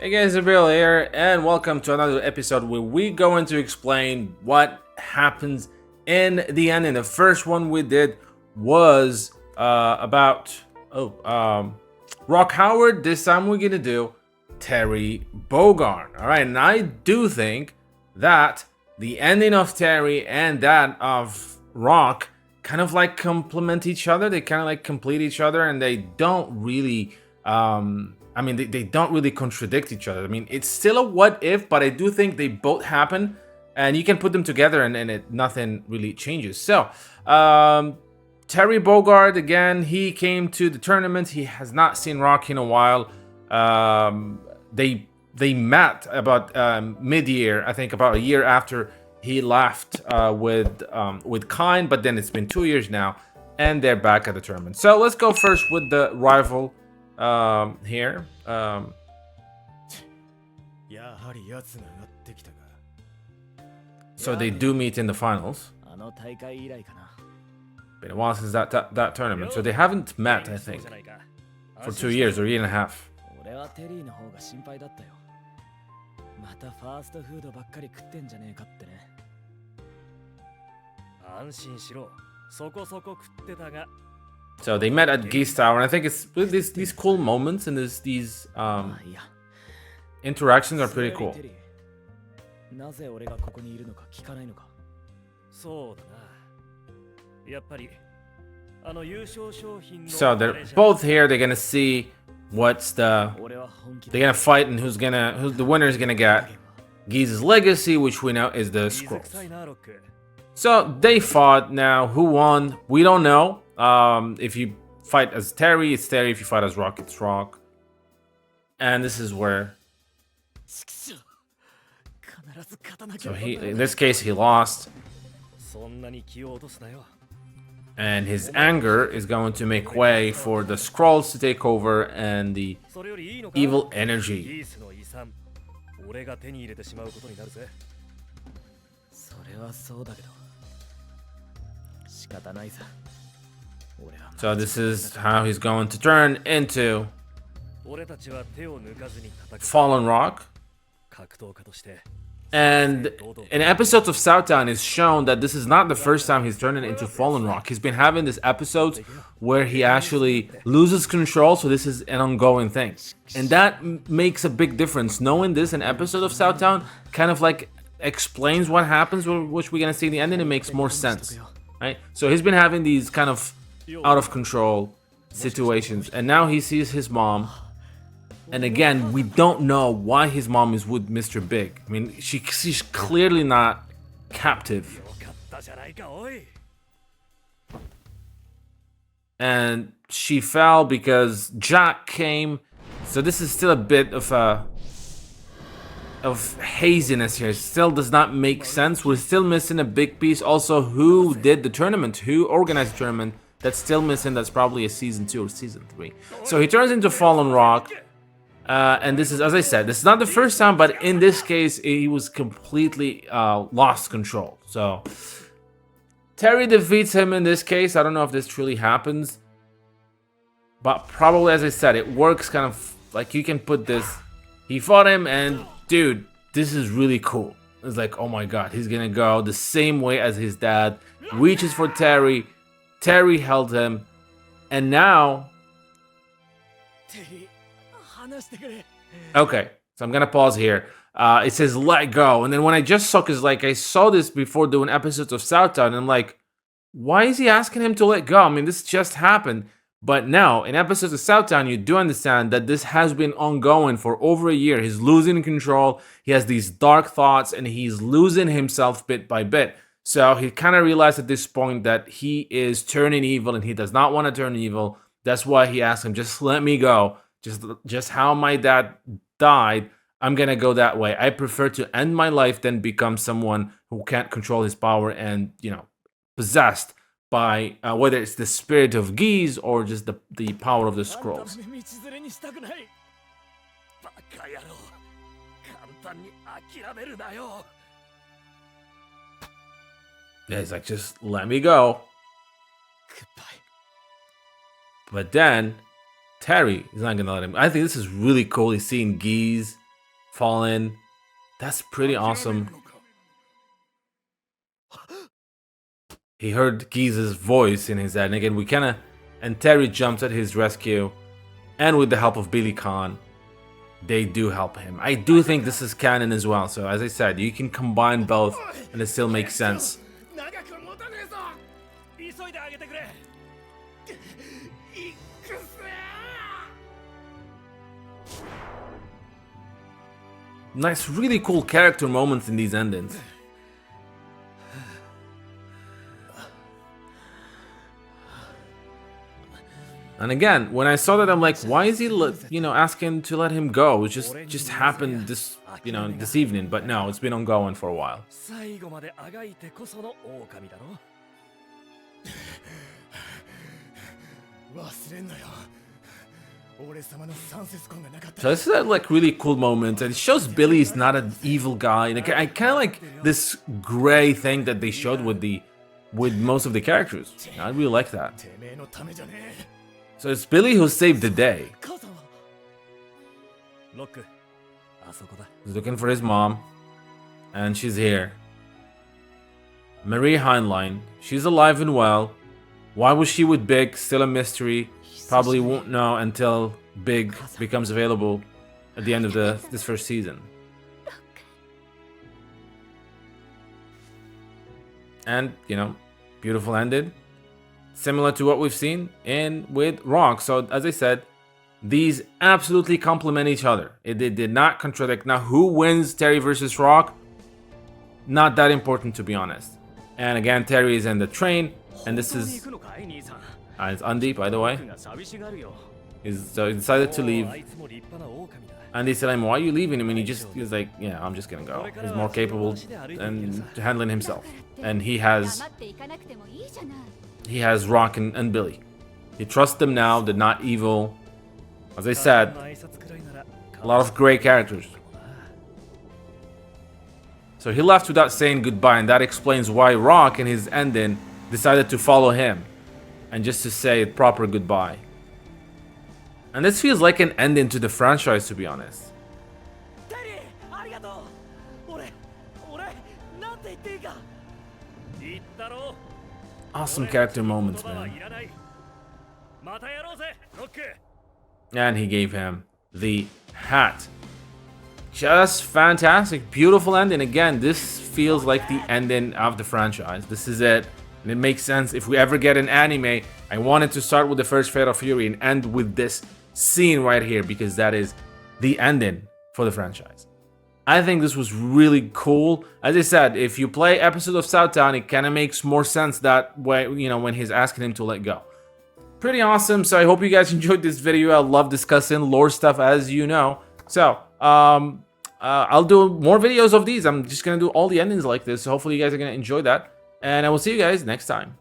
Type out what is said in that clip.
Hey guys, Bill here, and welcome to another episode where we going to explain what happens in the end. And the first one we did was about Rock Howard. This time we're gonna do Terry Bogard. All right, and I do think that the ending of Terry and that of Rock kind of like complement each other. They kind of like complete each other, and they don't really. They don't really contradict each other. I mean, it's still a what if, but I do think they both happen, and you can put them together, and nothing really changes. So, Terry Bogard again. He came to the tournament. He has not seen Rock in a while. They met about mid-year, I think, about a year after he left with Kine, but then it's been 2 years now, and they're back at the tournament. So let's go first with the rival. Here. So they do meet in the finals. Been a while since that tournament. So they haven't met, I think, for 2 years or a year and a half. So they met at Geese Tower, and I think it's these cool moments and these interactions are pretty cool. So they're both here. They're gonna see they're gonna fight and who's the winner is gonna get Geese's legacy, which we know is the scrolls. So they fought. Now who won? We don't know. If you fight as Terry, it's Terry. If you fight as Rock, it's Rock. And this is where. So in this case, he lost. And his anger is going to make way for the scrolls to take over and the evil energy. So this is how he's going to turn into Fallen Rock. And in episodes of Southtown, it's shown that this is not the first time he's turning into Fallen Rock. He's been having these episodes where he actually loses control, so this is an ongoing thing. And that makes a big difference. Knowing this in episode of Southtown kind of like explains what happens, which we're going to see in the end, and it makes more sense. Right? So he's been having these kind of out of control situations, and now he sees his mom, and again we don't know why his mom is with Mr. Big. I mean, she's clearly not captive, and she fell because Jack came. So this is still a bit of haziness here. It still does not make sense. We're still missing a big piece. Also, who did the tournament? Who organized the tournament? That's still missing. That's probably a season 2 or season 3. So he turns into Fallen Rock. And this is, as I said, this is not the first time, but in this case, he was completely lost control. So Terry defeats him in this case. I don't know if this truly happens, but probably, as I said, it works kind of like you can put this. He fought him, and dude, this is really cool. It's like, oh my god, he's gonna go the same way as his dad. Reaches for Terry. Terry held him, and now. Okay, so I'm gonna pause here. It says let go, and then when I just saw, cause like I saw this before doing episodes of Southtown, and I'm like, why is he asking him to let go? I mean, this just happened. But now, in episodes of Southtown, you do understand that this has been ongoing for over a year. He's losing control. He has these dark thoughts, and he's losing himself bit by bit. So he kind of realized at this point that he is turning evil, and he does not want to turn evil. That's why he asked him, just let me go. Just how my dad died, I'm going to go that way. I prefer to end my life than become someone who can't control his power and, possessed by whether it's the spirit of Geese or just the power of the scrolls. Yeah, he's like, just let me go. But then Terry is not gonna let him. I think this is really cool. He's seeing Geese fallen. That's pretty awesome. He heard Giza's voice in his head, and again, and Terry jumps at his rescue, and with the help of Billy Khan, they do help him. I do think this is canon as well, so as I said, you can combine both, and it still makes sense. Nice, really cool character moments in these endings. And again, when I saw that, I'm like, why is he, asking to let him go? It just happened this, this evening. But no, it's been ongoing for a while. So this is a really cool moment, and it shows Billy is not an evil guy. And I kind of like this gray thing that they showed with most of the characters. I really like that. So it's Billy who saved the day. He's looking for his mom, and she's here. Marie Heinlein, she's alive and well. Why was she with Big? Still a mystery. Probably won't know until Big becomes available at the end of this first season. And, beautiful ending. Similar to what we've seen with Rock. So, as I said, these absolutely complement each other. They did not contradict. Now, who wins Terry versus Rock? Not that important, to be honest. And again, Terry is in the train, and this is... it's Andy, by the way. So he decided to leave. And they said him, why are you leaving him? And he's like, yeah, I'm just gonna go. He's more capable and handling himself. And he has Rock and Billy. He trusts them now. They're not evil. As I said, a lot of great characters. So he left without saying goodbye, and that explains why Rock in his ending decided to follow him and just to say a proper goodbye. And this feels like an ending to the franchise, to be honest. Awesome character moments, man. And he gave him the hat. Just fantastic. Beautiful ending. Again, this feels like the ending of the franchise. This is it. And it makes sense. If we ever get an anime, I wanted to start with the first Fatal Fury and end with this scene right here, because that is the ending for the franchise. I think this was really cool. As I said, if you play episode of Southtown, it kind of makes more sense that way, when he's asking him to let go. Pretty awesome. So I hope you guys enjoyed this video. I love discussing lore stuff, as you know. So I'll do more videos of these. I'm just gonna do all the endings like this. So hopefully you guys are gonna enjoy that, and I will see you guys next time.